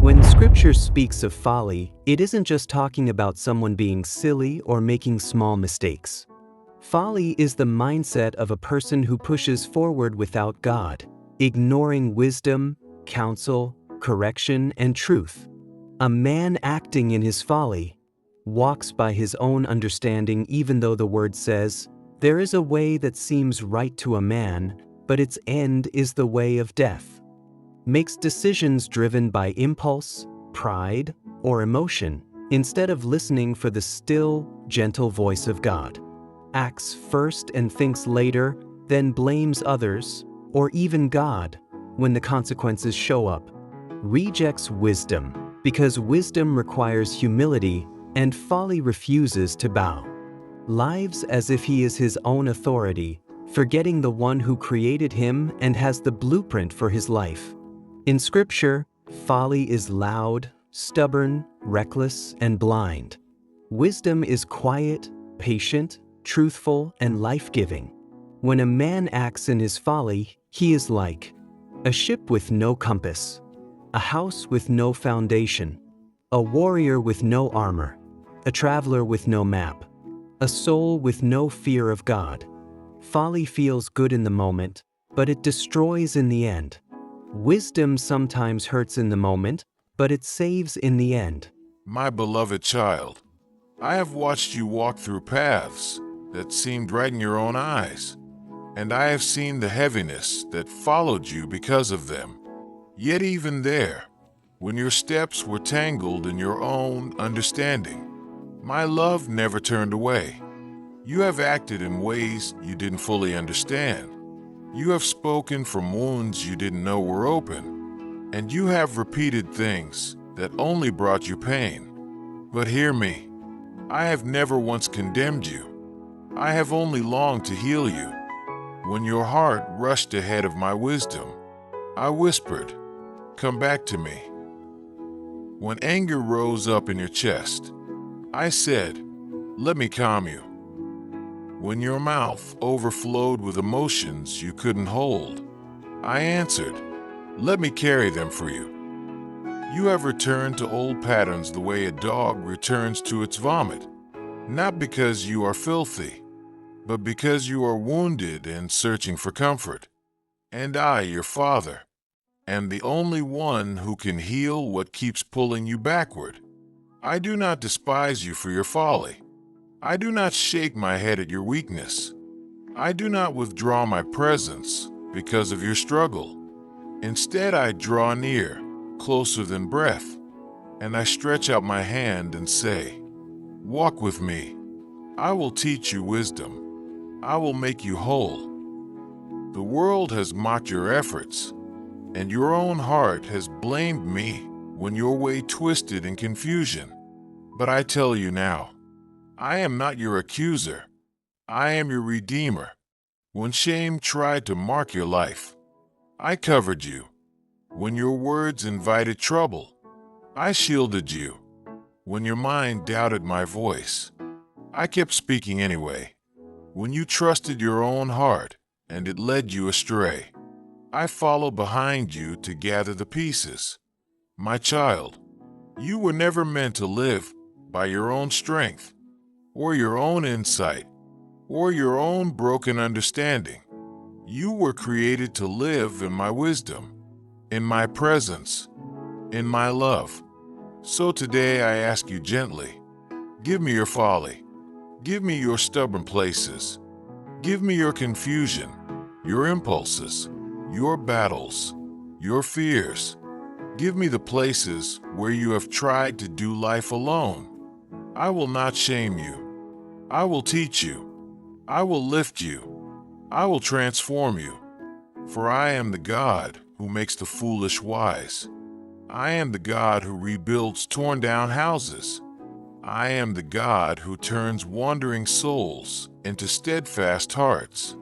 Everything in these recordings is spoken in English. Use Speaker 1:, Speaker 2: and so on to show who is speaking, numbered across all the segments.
Speaker 1: When Scripture speaks of folly, it isn't just talking about someone being silly or making small mistakes. Folly is the mindset of a person who pushes forward without God, ignoring wisdom, counsel, correction, and truth. A man acting in his folly walks by his own understanding, even though the word says, "There is a way that seems right to a man, but its end is the way of death." Makes decisions driven by impulse, pride, or emotion, instead of listening for the still, gentle voice of God. Acts first and thinks later, then blames others, or even God, when the consequences show up. Rejects wisdom, because wisdom requires humility and folly refuses to bow. Lives as if he is his own authority, forgetting the one who created him and has the blueprint for his life. In Scripture, folly is loud, stubborn, reckless, and blind. Wisdom is quiet, patient, truthful, and life-giving. When a man acts in his folly, he is like a ship with no compass, a house with no foundation, a warrior with no armor, a traveler with no map, a soul with no fear of God. Folly feels good in the moment, but it destroys in the end. Wisdom sometimes hurts in the moment, but it saves in the end.
Speaker 2: My beloved child, I have watched you walk through paths that seemed right in your own eyes, and I have seen the heaviness that followed you because of them. Yet even there, when your steps were tangled in your own understanding, my love never turned away. You have acted in ways you didn't fully understand. You have spoken from wounds you didn't know were open, and you have repeated things that only brought you pain. But hear me, I have never once condemned you. I have only longed to heal you. When your heart rushed ahead of my wisdom, I whispered, "Come back to me." When anger rose up in your chest, I said, "Let me calm you." When your mouth overflowed with emotions you couldn't hold, I answered, "Let me carry them for you." You have returned to old patterns the way a dog returns to its vomit, not because you are filthy, but because you are wounded and searching for comfort. And I, your father, am the only one who can heal what keeps pulling you backward. I do not despise you for your folly. I do not shake my head at your weakness. I do not withdraw my presence because of your struggle. Instead, I draw near, closer than breath, and I stretch out my hand and say, "Walk with me. I will teach you wisdom. I will make you whole." The world has mocked your efforts, and your own heart has blamed me when your way twisted in confusion. But I tell you now, I am not your accuser. I am your redeemer. When shame tried to mark your life, I covered you. When your words invited trouble, I shielded you. When your mind doubted my voice, I kept speaking anyway. When you trusted your own heart and it led you astray, I followed behind you to gather the pieces. My child, you were never meant to live by your own strength, or your own insight, or your own broken understanding. You were created to live in my wisdom, in my presence, in my love. So today I ask you gently, give me your folly. Give me your stubborn places. Give me your confusion, your impulses, your battles, your fears. Give me the places where you have tried to do life alone. I will not shame you. I will teach you. I will lift you. I will transform you. For I am the God who makes the foolish wise. I am the God who rebuilds torn down houses. I am the God who turns wandering souls into steadfast hearts.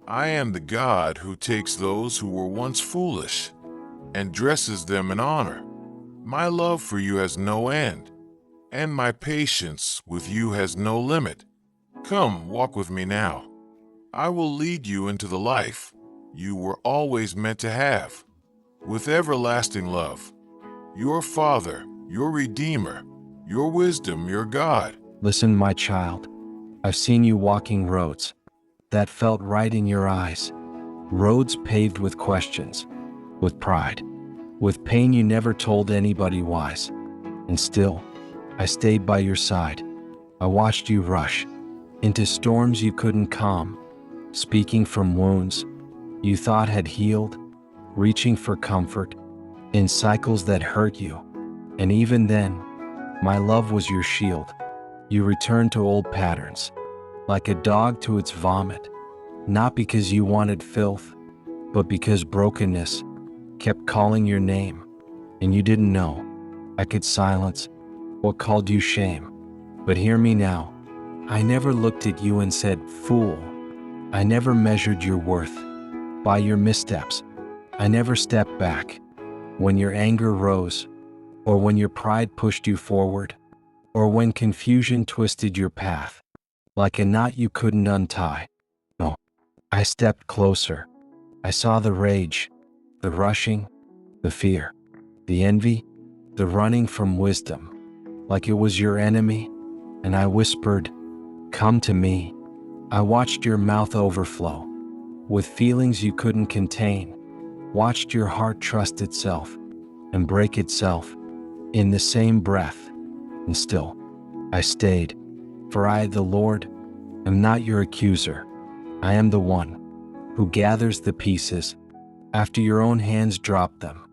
Speaker 2: I am the God who takes those who were once foolish and dresses them in honor. My love for you has no end, and my patience with you has no limit. Come, walk with me now. I will lead you into the life you were always meant to have. With everlasting love, your Father, your Redeemer, your wisdom, your God.
Speaker 3: Listen, my child. I've seen you walking roads that felt right in your eyes. Roads paved with questions, with pride, with pain you never told anybody wise. And still, I stayed by your side. I watched you rush into storms you couldn't calm, speaking from wounds you thought had healed, reaching for comfort in cycles that hurt you. And even then, my love was your shield. You returned to old patterns, like a dog to its vomit, not because you wanted filth, but because brokenness kept calling your name, and you didn't know I could silence what called you shame. But hear me now. I never looked at you and said, "Fool." I never measured your worth by your missteps. I never stepped back when your anger rose, or when your pride pushed you forward, or when confusion twisted your path like a knot you couldn't untie. No, I stepped closer. I saw the rage, the rushing, the fear, the envy, the running from wisdom, like it was your enemy, and I whispered, "Come to me." I watched your mouth overflow with feelings you couldn't contain, watched your heart trust itself and break itself in the same breath. And still, I stayed, for I, the Lord, am not your accuser. I am the one who gathers the pieces after your own hands drop them.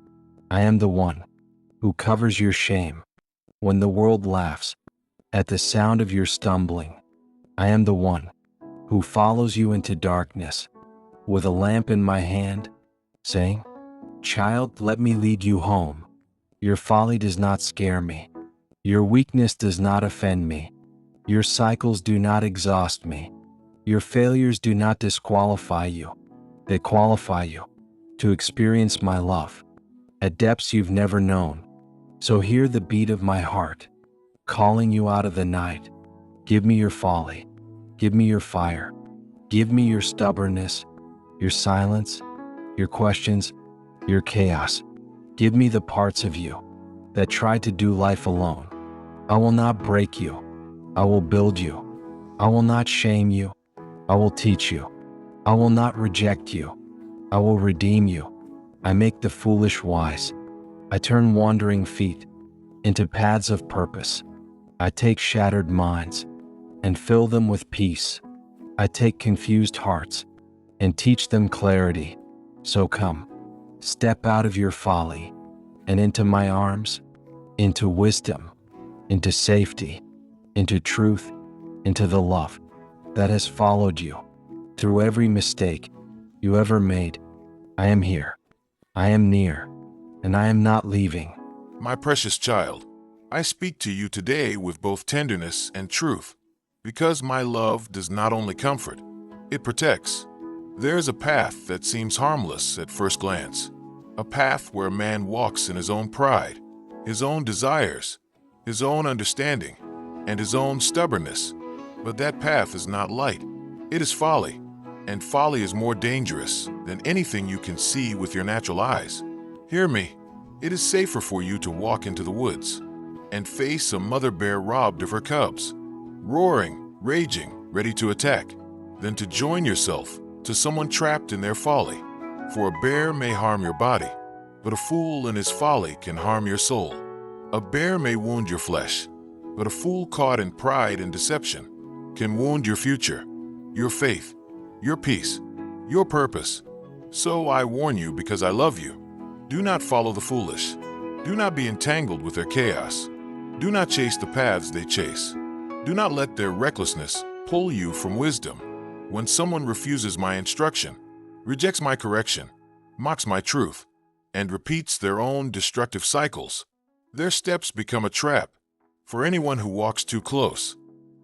Speaker 3: I am the one who covers your shame when the world laughs at the sound of your stumbling. I am the one who follows you into darkness with a lamp in my hand, saying, "Child, let me lead you home." Your folly does not scare me. Your weakness does not offend me. Your cycles do not exhaust me. Your failures do not disqualify you. They qualify you to experience my love at depths you've never known. So hear the beat of my heart, calling you out of the night. Give me your folly. Give me your fire. Give me your stubbornness, your silence, your questions, your chaos. Give me the parts of you that try to do life alone. I will not break you. I will build you. I will not shame you. I will teach you. I will not reject you. I will redeem you. I make the foolish wise. I turn wandering feet into paths of purpose. I take shattered minds and fill them with peace. I take confused hearts and teach them clarity. So come, step out of your folly and into my arms, into wisdom, into safety, into truth, into the love that has followed you through every mistake you ever made. I am here, I am near, and I am not leaving.
Speaker 2: My precious child, I speak to you today with both tenderness and truth, because my love does not only comfort, it protects. There is a path that seems harmless at first glance, a path where a man walks in his own pride, his own desires, his own understanding, and his own stubbornness. But that path is not light. It is folly, and folly is more dangerous than anything you can see with your natural eyes. Hear me. It is safer for you to walk into the woods and face a mother bear robbed of her cubs, roaring, raging, ready to attack, than to join yourself to someone trapped in their folly. For a bear may harm your body, but a fool in his folly can harm your soul. A bear may wound your flesh, but a fool caught in pride and deception can wound your future, your faith, your peace, your purpose. So I warn you because I love you. Do not follow the foolish. Do not be entangled with their chaos. Do not chase the paths they chase. Do not let their recklessness pull you from wisdom. When someone refuses my instruction, rejects my correction, mocks my truth, and repeats their own destructive cycles, their steps become a trap for anyone who walks too close.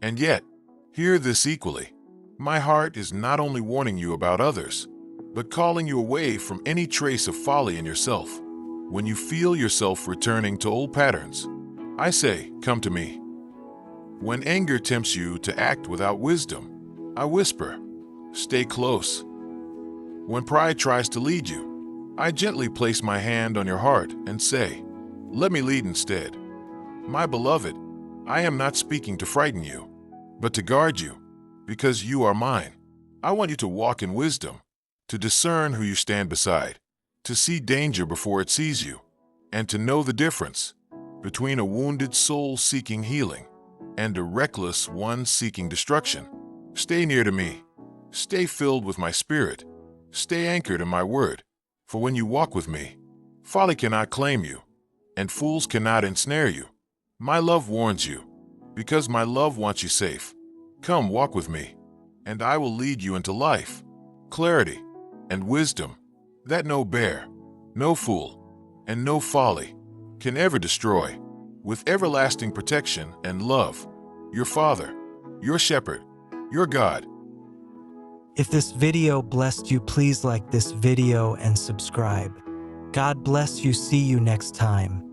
Speaker 2: And yet, hear this equally. My heart is not only warning you about others, but calling you away from any trace of folly in yourself. When you feel yourself returning to old patterns, I say, come to me. When anger tempts you to act without wisdom, I whisper, stay close. When pride tries to lead you, I gently place my hand on your heart and say, Let me lead instead. My beloved, I am not speaking to frighten you, but to guard you, because you are mine. I want you to walk in wisdom, to discern who you stand beside, to see danger before it sees you, and to know the difference between a wounded soul seeking healing and a reckless one seeking destruction. Stay near to me. Stay filled with my spirit. Stay anchored in my word. For when you walk with me, folly cannot claim you, and fools cannot ensnare you. My love warns you, because my love wants you safe. Come walk with me, and I will lead you into life, clarity, and wisdom that no bear, no fool, and no folly can ever destroy, with everlasting protection and love. Your Father, your Shepherd, your God.
Speaker 4: If this video blessed you, please like this video and subscribe. God bless you. See you next time.